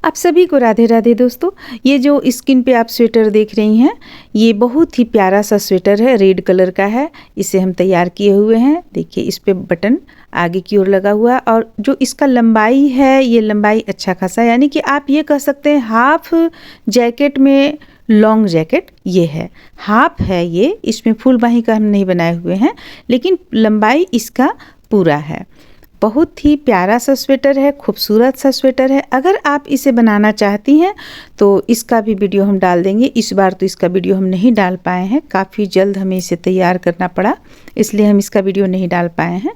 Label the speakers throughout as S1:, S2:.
S1: आप सभी को राधे राधे दोस्तों। ये जो स्किन पे आप स्वेटर देख रही हैं, ये बहुत ही प्यारा सा स्वेटर है, रेड कलर का है। इसे हम तैयार किए हुए हैं। देखिए इस पे बटन आगे की ओर लगा हुआ है और जो इसका लंबाई है, ये लंबाई अच्छा खासा, यानी कि आप ये कह सकते हैं हाफ जैकेट में लॉन्ग जैकेट ये है, हाफ है ये। इसमें फुल बाही का हम नहीं बनाए हुए हैं, लेकिन लंबाई इसका पूरा है। बहुत ही प्यारा सा स्वेटर है, खूबसूरत सा स्वेटर है। अगर आप इसे बनाना चाहती हैं तो इसका भी वीडियो हम डाल देंगे। इस बार तो इसका वीडियो हम नहीं डाल पाए हैं, काफ़ी जल्द हमें इसे तैयार करना पड़ा, इसलिए हम इसका वीडियो नहीं डाल पाए हैं।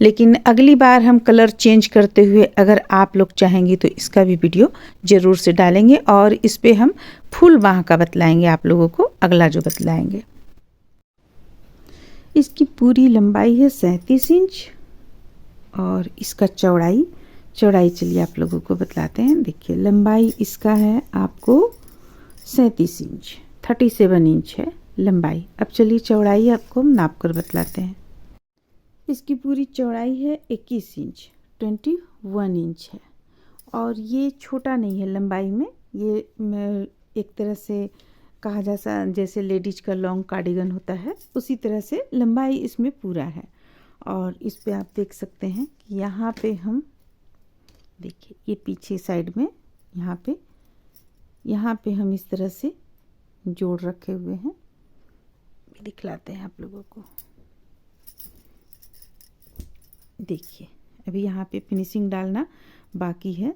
S1: लेकिन अगली बार हम कलर चेंज करते हुए अगर आप लोग चाहेंगी तो इसका भी वीडियो ज़रूर से डालेंगे और इस पर हम फुल बाह का बतलाएँगे आप लोगों को, अगला जो बतलाएँगे। इसकी पूरी लंबाई है 37 इंच और इसका चौड़ाई चलिए आप लोगों को बतलाते हैं। देखिए लंबाई इसका है आपको 37 इंच, 37 इंच है लंबाई। अब चलिए चौड़ाई आपको हम नाप कर बतलाते हैं। इसकी पूरी चौड़ाई है 21 इंच, 21 इंच है। और ये छोटा नहीं है लंबाई में, ये एक तरह से कहा जा जैसे लेडीज का लॉन्ग कार्डिगन होता है उसी तरह से लंबाई इसमें पूरा है। और इस पे आप देख सकते हैं कि यहाँ पे हम देखिए ये पीछे साइड में यहाँ पे हम इस तरह से जोड़ रखे हुए हैं। दिखलाते हैं आप लोगों को। देखिए अभी यहाँ पे फिनिशिंग डालना बाकी है।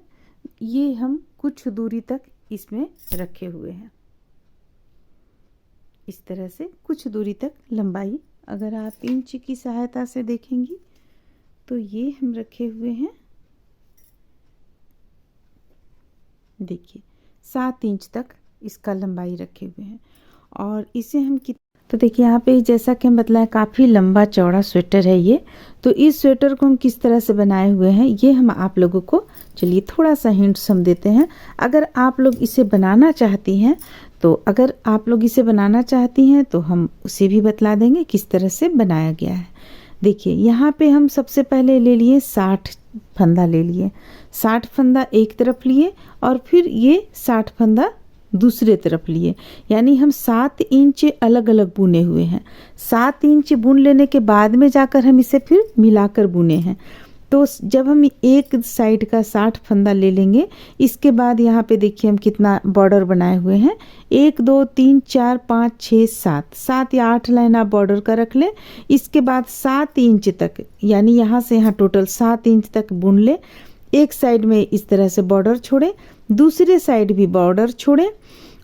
S1: ये हम कुछ दूरी तक इसमें रखे हुए हैं, इस तरह से कुछ दूरी तक लंबाई। अगर आप इंच की सहायता से देखेंगी तो ये हम रखे हुए हैं, देखिए 7 इंच तक इसका लंबाई रखे हुए हैं। और इसे हम तो देखिए यहाँ पे जैसा कि हम बतलाएं काफ़ी लंबा चौड़ा स्वेटर है ये। तो इस स्वेटर को हम किस तरह से बनाए हुए हैं ये हम आप लोगों को चलिए थोड़ा सा हिंट्स हम देते हैं। अगर आप लोग इसे बनाना चाहती हैं तो हम उसे भी बतला देंगे किस तरह से बनाया गया है। देखिए यहाँ पे हम सबसे पहले ले लिए 60 फंदा ले लिए, 60 फंदा एक तरफ लिए और फिर ये 60 फंदा दूसरे तरफ लिए, यानी हम 7 इंच अलग अलग बुने हुए हैं। 7 इंच बुन लेने के बाद में जाकर हम इसे फिर मिलाकर बुने हैं। तो जब हम एक साइड का 60 फंदा ले लेंगे, इसके बाद यहाँ पे देखिए हम कितना बॉर्डर बनाए हुए हैं। 1 2 3 4 5 6 7 या 8 लाइन आप बॉर्डर का रख लें। इसके बाद 7 इंच तक, यानी यहाँ से यहाँ टोटल 7 इंच तक बुन ले। एक साइड में इस तरह से बॉर्डर छोड़े, दूसरे साइड भी बॉर्डर छोड़े।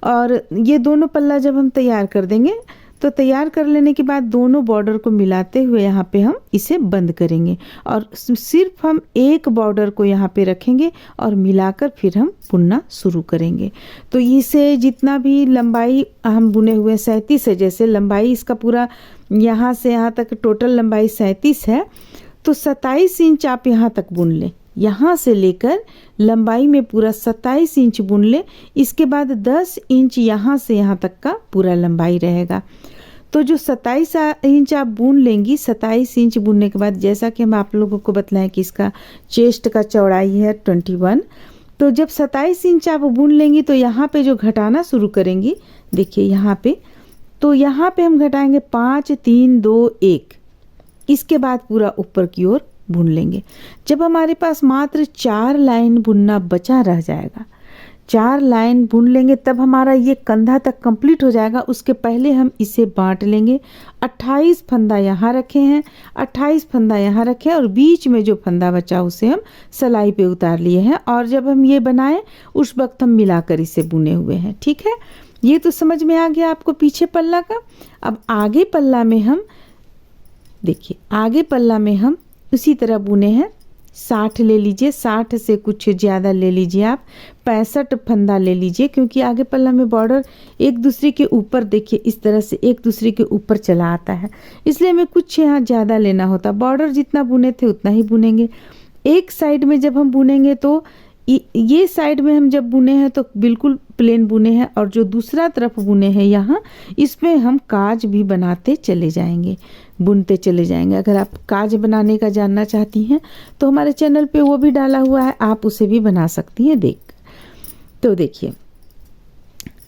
S1: और ये दोनों पल्ला जब हम तैयार कर देंगे तो तैयार कर लेने के बाद दोनों बॉर्डर को मिलाते हुए यहाँ पे हम इसे बंद करेंगे और सिर्फ हम एक बॉर्डर को यहाँ पे रखेंगे और मिलाकर फिर हम बुनना शुरू करेंगे। तो इसे जितना भी लंबाई हम बुने हुए 37 है, जैसे लंबाई इसका पूरा यहाँ से यहाँ तक टोटल लंबाई 37 है, तो 27 इंच आप यहाँ तक बुन लें। यहाँ से लेकर लंबाई में पूरा 27 इंच बुन ले। इसके बाद 10 इंच यहाँ से यहाँ तक का पूरा लंबाई रहेगा। तो जो 27 इंच आप बुन लेंगी, 27 इंच बुनने के बाद जैसा कि हम आप लोगों को बतलाएं कि इसका चेस्ट का चौड़ाई है 21, तो जब 27 इंच आप बुन लेंगी तो यहाँ पे जो घटाना शुरू करेंगी, देखिए यहाँ पे, तो यहाँ पे हम घटाएंगे 5 3 2 1। इसके बाद पूरा ऊपर की ओर बुन लेंगे। जब हमारे पास मात्र 4 लाइन बुनना बचा रह जाएगा, 4 लाइन बुन लेंगे, तब हमारा ये कंधा तक कंप्लीट हो जाएगा। उसके पहले हम इसे बांट लेंगे। 28 फंदा यहाँ रखे हैं, 28 फंदा यहाँ रखे हैं और बीच में जो फंदा बचा उसे हम सिलाई पे उतार लिए हैं। और जब हम ये बनाएं उस वक्त हम मिलाकर इसे बुने हुए हैं। ठीक है, ये तो समझ में आ गया आपको पीछे पल्ला का। अब आगे पल्ला में हम देखिए, आगे पल्ला में हम उसी तरह बुने हैं। 60 ले लीजिए, 60 से कुछ ज़्यादा ले लीजिए आप, 65 फंदा ले लीजिए, क्योंकि आगे पल्ला में बॉर्डर एक दूसरे के ऊपर, देखिए इस तरह से एक दूसरे के ऊपर चला आता है, इसलिए हमें कुछ यहाँ ज़्यादा लेना होता। बॉर्डर जितना बुने थे उतना ही बुनेंगे। एक साइड में जब हम बुनेंगे तो ये साइड में हम जब बुने हैं तो बिल्कुल प्लेन बुने हैं, और जो दूसरा तरफ बुने हैं यहाँ, इसमें हम काज भी बनाते चले जाएंगे, बुनते चले जाएंगे। अगर आप काज बनाने का जानना चाहती हैं तो हमारे चैनल पे वो भी डाला हुआ है, आप उसे भी बना सकती हैं देख। तो देखिए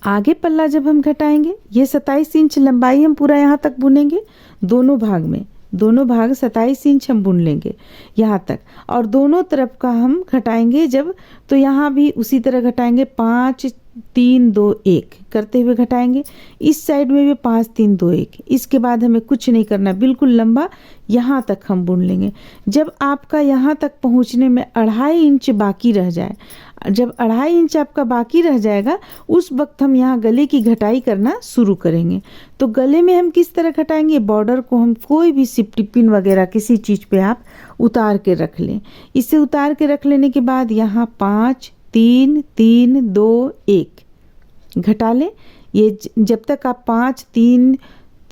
S1: आगे पल्ला जब हम घटाएंगे, ये 27 इंच लंबाई हम पूरा यहाँ तक बुनेंगे, दोनों भाग में, दोनों भाग 27 इंच हम बुन लेंगे यहाँ तक, और दोनों तरफ का हम घटाएंगे जब, तो यहाँ भी उसी तरह घटाएंगे 5 3 2 1 करते हुए घटाएंगे। इस साइड में भी 5 3 2 1। इसके बाद हमें कुछ नहीं करना, बिल्कुल लंबा यहाँ तक हम बुन लेंगे। जब आपका यहाँ तक पहुँचने में 2.5 इंच बाकी रह जाए, जब 2.5 इंच आपका बाकी रह जाएगा, उस वक्त हम यहाँ गले की घटाई करना शुरू करेंगे। तो गले में हम किस तरह घटाएंगे, बॉर्डर को हम कोई भी सिफ्टी पिन वगैरह किसी चीज़ पे आप उतार के रख लें। इसे उतार के रख लेने के बाद यहाँ 5 3 3 2 1 घटा लें। ये जब तक आप 5 3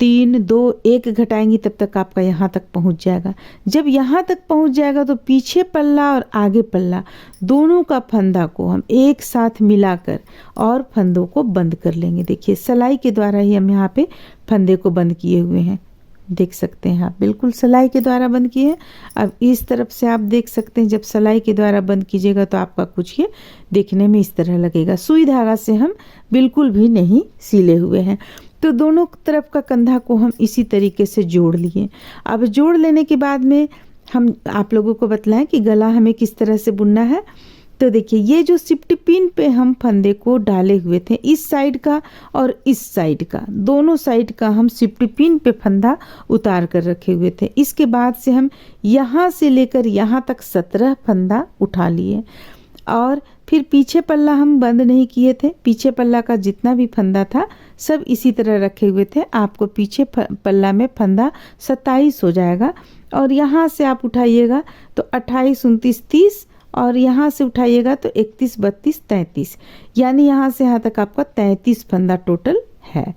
S1: 3 2 1 घटाएंगी तब तक आपका यहाँ तक पहुँच जाएगा। जब यहाँ तक पहुँच जाएगा तो पीछे पल्ला और आगे पल्ला दोनों का फंदा को हम एक साथ मिलाकर और फंदों को बंद कर लेंगे। देखिए सिलाई के द्वारा ही हम यहाँ पे फंदे को बंद किए हुए हैं, देख सकते हैं आप, बिल्कुल सिलाई के द्वारा बंद किए हैं। अब इस तरफ से आप देख सकते हैं, जब सिलाई के द्वारा बंद कीजिएगा तो आपका कुछ ये देखने में इस तरह लगेगा। सुई धागा से हम बिल्कुल भी नहीं सिले हुए हैं। तो दोनों तरफ का कंधा को हम इसी तरीके से जोड़ लिए। अब जोड़ लेने के बाद में हम आप लोगों को बतलाएं कि गला हमें किस तरह से बुनना है। तो देखिए ये जो सिफ्टी पिन पे हम फंदे को डाले हुए थे, इस साइड का और इस साइड का, दोनों साइड का हम सिफ्टी पिन पे फंदा उतार कर रखे हुए थे। इसके बाद से हम यहाँ से लेकर यहाँ तक 17 फंदा उठा लिए और फिर पीछे पल्ला हम बंद नहीं किए थे। पीछे पल्ला का जितना भी फंदा था सब इसी तरह रखे हुए थे। आपको पीछे पल्ला में फंदा 27 हो जाएगा और यहाँ से आप उठाइएगा तो 28 29 30 और यहाँ से उठाइएगा तो 31 32 33, यानी यहाँ से यहाँ तक आपका 33 फंदा टोटल है।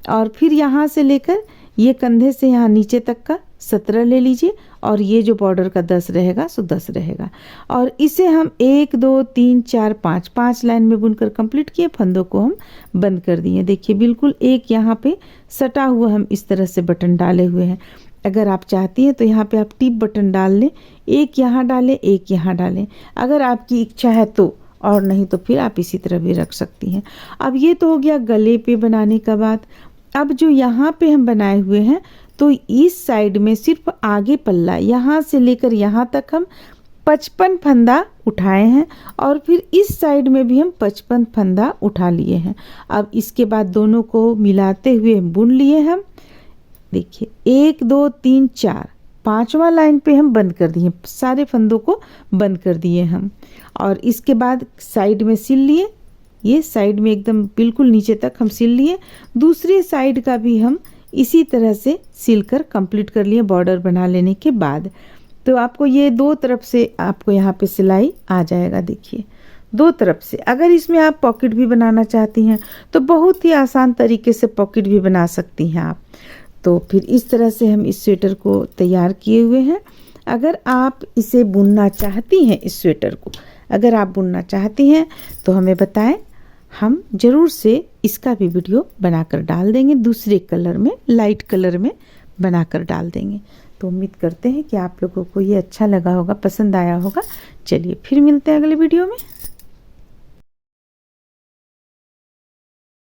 S1: और फिर यहाँ से लेकर ये कंधे से यहाँ नीचे तक का 17 ले लीजिए और ये जो बॉर्डर का 10 रहेगा सो 10 रहेगा। और इसे हम 1 2 3 4 5 लाइन में बुनकर कंप्लीट किए, फंदों को हम बंद कर दिए। देखिए बिल्कुल एक यहाँ पे सटा हुआ हम इस तरह से बटन डाले हुए हैं। अगर आप चाहती हैं तो यहाँ पे आप टिप बटन डाल लें, एक यहाँ डालें एक यहाँ डालें, अगर आपकी इच्छा है तो, और नहीं तो फिर आप इसी तरह भी रख सकती हैं। अब ये तो हो गया गले पे बनाने का बात। अब जो यहाँ पे हम बनाए हुए हैं तो इस साइड में सिर्फ आगे पल्ला यहाँ से लेकर यहाँ तक हम 55 फंदा उठाए हैं और फिर इस साइड में भी हम 55 फंदा उठा लिए हैं। अब इसके बाद दोनों को मिलाते हुए बुन लिए हम। देखिए 1 2 3 4 5वां लाइन पे हम बंद कर दिए, सारे फंदों को बंद कर दिए हम। और इसके बाद साइड में सिल लिए, ये साइड में एकदम बिल्कुल नीचे तक हम सिल लिए। दूसरी साइड का भी हम इसी तरह से सिलकर कंप्लीट कर लिए बॉर्डर बना लेने के बाद। तो आपको ये दो तरफ से आपको यहाँ पे सिलाई आ जाएगा। देखिए दो तरफ से। अगर इसमें आप पॉकेट भी बनाना चाहती हैं तो बहुत ही आसान तरीके से पॉकेट भी बना सकती हैं आप। तो फिर इस तरह से हम इस स्वेटर को तैयार किए हुए हैं। अगर आप इसे बुनना चाहती हैं, इस स्वेटर को अगर आप बुनना चाहती हैं तो हमें बताएं, हम ज़रूर से इसका भी वीडियो बनाकर डाल देंगे, दूसरे कलर में, लाइट कलर में बनाकर डाल देंगे। तो उम्मीद करते हैं कि आप लोगों को ये अच्छा लगा होगा, पसंद आया होगा। चलिए फिर मिलते हैं अगले वीडियो में।